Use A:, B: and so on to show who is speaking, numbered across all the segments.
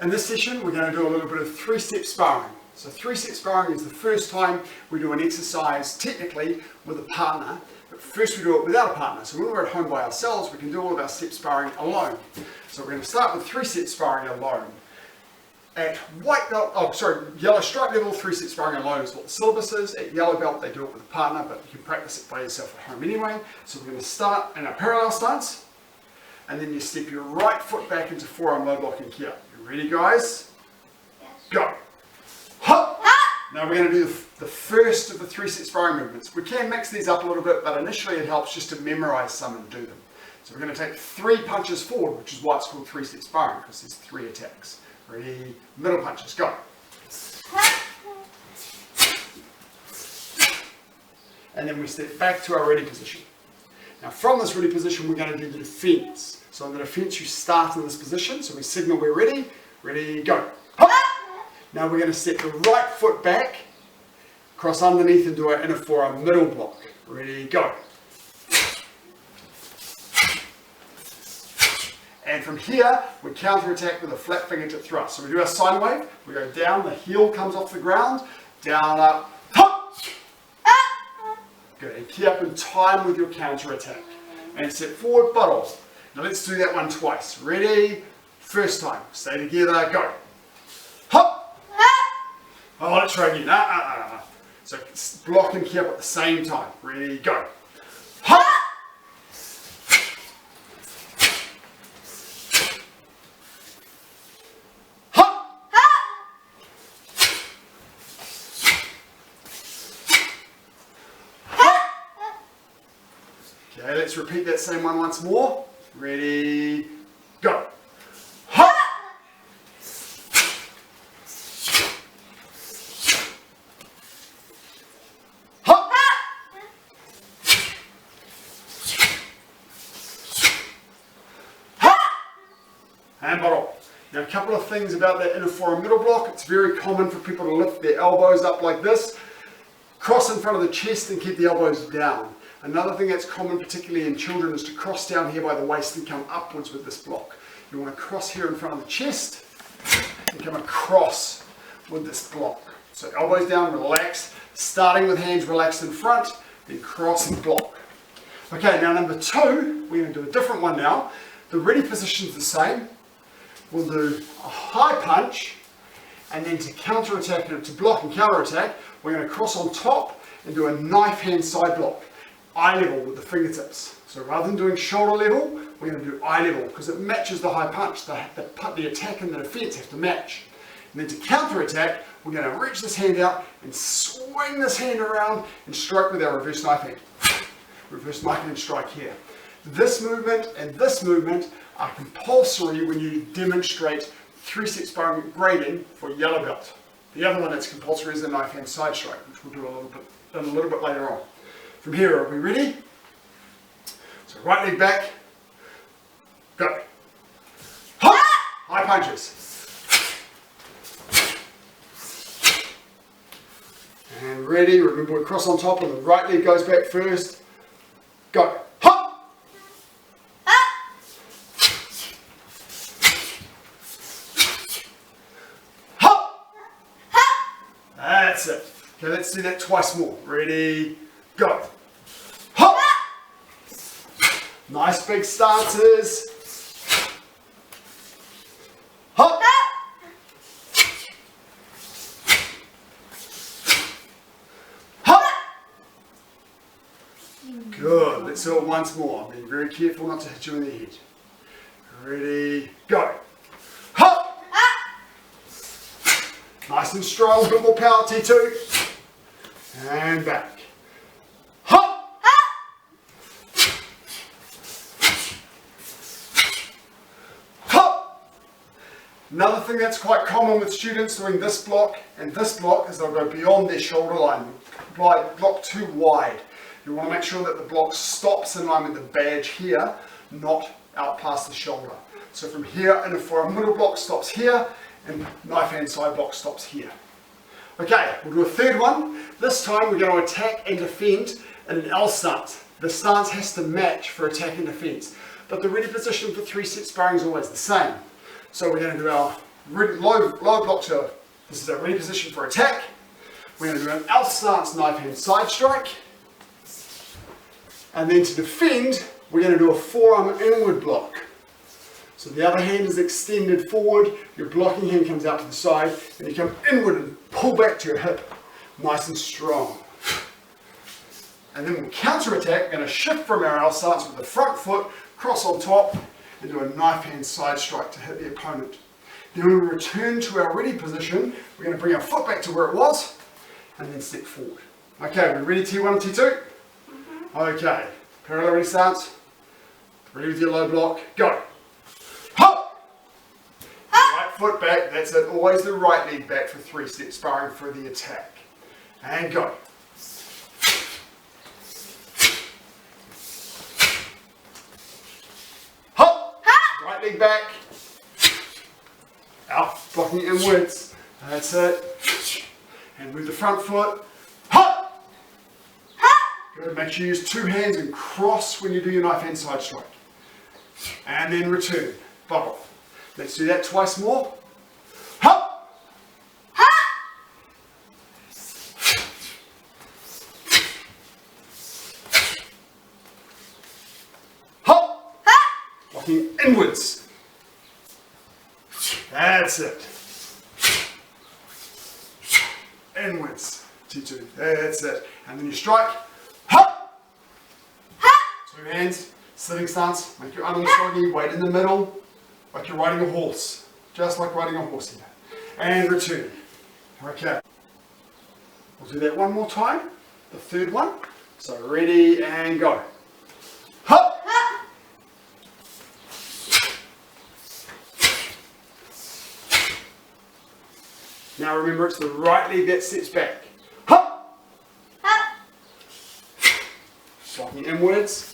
A: In this session, we're going to do a little bit of three-step sparring. So three-step sparring is the first time we do an exercise, technically, with a partner. But first we do it without a partner. So when we're at home by ourselves, we can do all of our step sparring alone. So we're going to start with three-step sparring alone. At yellow stripe level, three-step sparring alone is what the syllabus is. At yellow belt, they do it with a partner, but you can practice it by yourself at home anyway. So we're going to start in a parallel stance, and then you step your right foot back into forearm low block and key up. You ready, guys?
B: Yes.
A: Go! Hop! Now we're going to do the first of the three-step sparring movements. We can mix these up a little bit, but initially it helps just to memorize some and do them. So we're going to take 3 punches forward, which is why it's called three-step sparring, because there's 3 attacks. Ready? Middle punches, go. And then we step back to our ready position. Now from this ready position, we're going to do the defense. So in the defense, you start in this position. So we signal we're ready. Ready, go. Hop. Now we're going to step the right foot back, cross underneath and do our inner forearm middle block. Ready, go. And from here, we counter-attack with a flat fingertip thrust. So we do our sine wave, we go down, the heel comes off the ground, down, up, hop! Good, and keep up in time with your counter-attack. And step forward, butt off. Now let's do that one twice. Ready? First time. Stay together, go. Hop! Oh, let's try again. So block and keep up at the same time. Ready, go. Hop! Okay, let's repeat that same one once more. Ready, go. Hop! Hop! Hop! And bottle. Now a couple of things about that inner forearm middle block. It's very common for people to lift their elbows up like this, cross in front of the chest and keep the elbows down. Another thing that's common, particularly in children, is to cross down here by the waist and come upwards with this block. You want to cross here in front of the chest and come across with this block. So elbows down, relax, starting with hands relaxed in front, then cross and block. Okay, now number 2, we're going to do a different one now. The ready position is the same. We'll do a high punch, and then to counter-attack and to block and counter-attack, we're going to cross on top and do a knife hand side block. Eye level with the fingertips. So rather than doing shoulder level, we're going to do eye level because it matches the high punch. The attack and the defense have to match. And then to counter attack, we're going to reach this hand out and swing this hand around and strike with our reverse knife hand. Reverse knife hand strike here. This movement and this movement are compulsory when you demonstrate three-step sparring grading for yellow belt. The other one that's compulsory is the knife hand side strike, which we'll do a little bit later on. From here, are we ready? So right leg back, go. Hop! High punches. And ready, remember we cross on top and the right leg goes back first. Go. Hop! Hop! That's it. Okay, let's do that twice more. Ready, go. Hop! Nice big stances. Hop! Hop! Good. Let's do it once more. Be very careful not to hit you in the head. Ready, go. Hop! Nice and strong. A bit more power, T2. And back. Hop! Hop! Another thing that's quite common with students doing this block and this block is they'll go beyond their shoulder line. Block too wide. You want to make sure that the block stops in line with the badge here, not out past the shoulder. So from here, inner forearm middle block stops here, and knife hand side block stops here. Okay, we'll do a third one. This time we're going to attack and defend in an L stance. The stance has to match for attack and defense, but the ready position for three-step sparring is always the same. So we're going to do our low block to, this is a ready position for attack. We're going to do an out stance knife hand side strike. And then to defend, we're going to do a forearm inward block. So the other hand is extended forward, your blocking hand comes out to the side, and you come inward and pull back to your hip, nice and strong. And then we'll counter attack, we're going to shift from our out stance with the front foot, cross on top, and do a knife hand side strike to hit the opponent. Then when we return to our ready position, we're going to bring our foot back to where it was, and then step forward. Okay, we ready T1 and T2? Okay, parallel ready stance, ready with your low block, go. Hop! Right foot back, that's it, always the right leg back for 3-step sparring for the attack. And go. Hop! Right leg back. Out, blocking inwards. That's it. And move the front foot. Hop! Good, make sure you use 2 hands and cross when you do your knife hand side strike. And then return. Bubble. Let's do that twice more. Hop! Hop! Walking inwards. That's it. Inwards. T2. That's it. And then you strike. Hop! 2 hands. Sitting stance. Make your arm soggy. Weight in the middle. Like you're riding a horse, just like riding a horse here. And return. Okay. We'll do that one more time, the third one. So ready and go. Hop! Now remember it's the right leg that steps back. Hop! Walking inwards.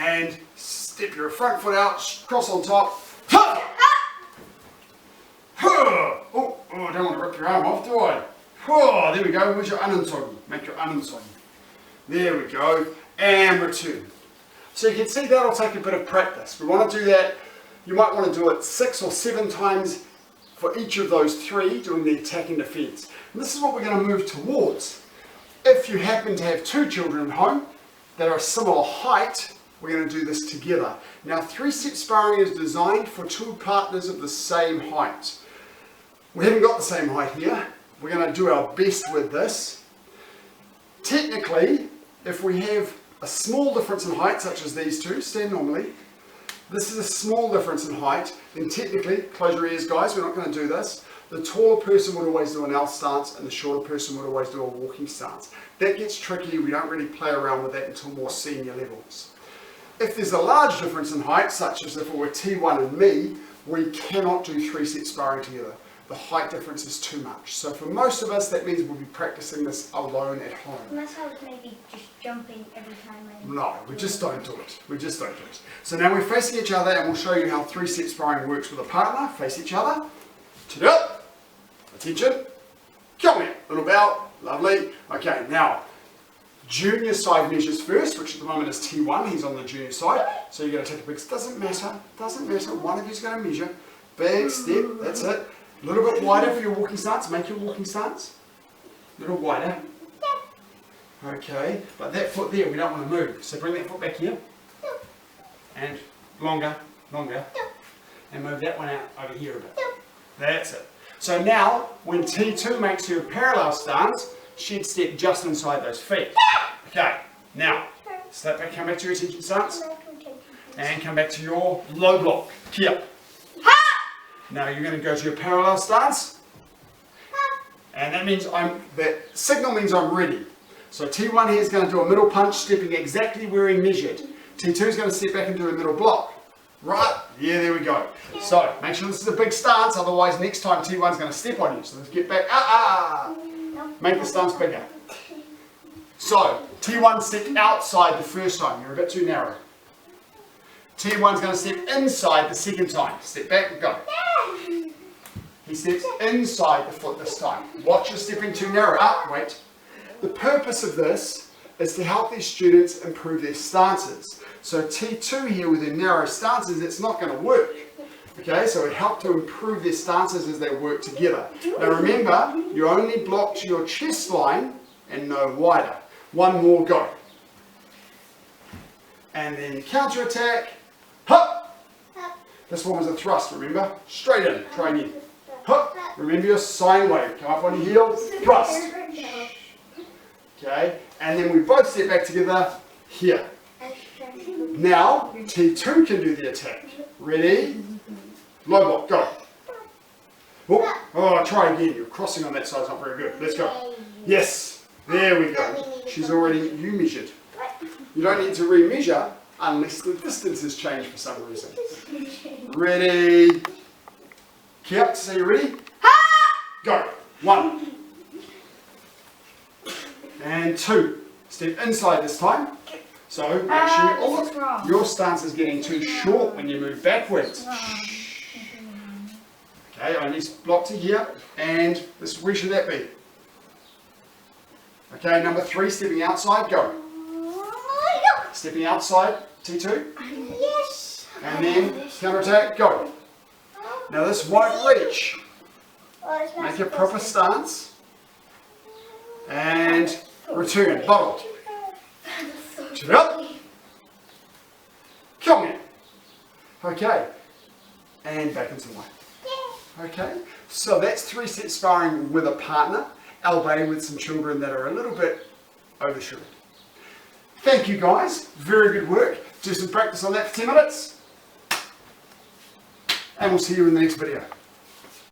A: And step your front foot out, cross on top. Oh, I don't want to rip your arm off, do I? Oh, there we go. Where's your uninsogi? Make your uninsogi. There we go. And return. So you can see that'll take a bit of practice. We want to do that. You might want to do it 6 or 7 times for each of those 3, doing the attack and defense. And this is what we're going to move towards. If you happen to have 2 children at home that are a similar height, we're going to do this together. Now 3-step sparring is designed for 2 partners of the same height. We haven't got the same height here. We're going to do our best with this. Technically, if we have a small difference in height, such as these 2, stand normally. This is a small difference in height, then technically, close your ears guys, we're not going to do this. The taller person would always do an L stance and the shorter person would always do a walking stance. That gets tricky, we don't really play around with that until more senior levels. If there's a large difference in height, such as if it were T1 and me, we cannot do 3-step sparring together. The height difference is too much. So for most of us, that means we'll be practicing this alone at home.
B: Unless I was maybe just jumping every time I...
A: No, we just don't do it. We just don't do it. So now we're facing each other and we'll show you how 3-step sparring works with a partner. Face each other. Chin up. Attention. Come here. Little bow. Lovely. Okay, now, junior side measures first, which at the moment is T1. He's on the junior side. So you're going to take a big... Doesn't matter. Doesn't matter. One of you's going to measure. Big step. That's it. A little bit wider for your walking stance. Make your walking stance. A little wider. Okay, but that foot there, we don't want to move. So bring that foot back here. And longer, longer. And move that one out over here a bit. That's it. So now, when T2 makes her parallel stance, she'd step just inside those feet. Okay, now, step back, come back to your attention stance. And come back to your low block. Here. Now you're going to go to your parallel stance, and that means that signal means I'm ready. So T1 here is going to do a middle punch, stepping exactly where he measured. T2 is going to step back and do a middle block. Right? Yeah, there we go. So make sure this is a big stance, otherwise next time T1 is going to step on you. So let's get back. Make the stance bigger. So T1 stepped outside the first time. You're a bit too narrow. T1's going to step inside the second time. Step back and go. He steps inside the foot this time. Watch, you're stepping too narrow. Wait. The purpose of this is to help these students improve their stances. So T2 here with their narrow stances, it's not going to work. Okay, so it helped to improve their stances as they work together. Now remember, you only block to your chest line and no wider. One more, go. And then counter attack. Hup! This one was a thrust, remember? Straight in, try again. Hup! Remember your sine wave. Come up on your heels, thrust. Okay, and then we both step back together here. Now, T2 can do the attack. Ready? Low block, go. Oh, try again. You're crossing on that side, it's not very good. Let's go. Yes, there we go. She's already, you measured. You don't need to re-measure unless the distance has changed for some reason. Ready? Yep, so you ready? Go. 1. And 2. Step inside this time. So make sure your stance is getting too short when you move backwards. Okay, only block to here. And this, where should that be? Okay, number 3, stepping outside, go. Stepping outside, T2.
B: Yes.
A: And then counter attack, go. Now this won't reach. Make a proper stance. And return, bottle. Check up. Come here. Okay. And back into one. Okay. So that's 3-set sparring with a partner, albeit with some children that are a little bit overshot. Thank you guys. Very good work. Do some practice on that for 10 minutes. And we'll see you in the next video.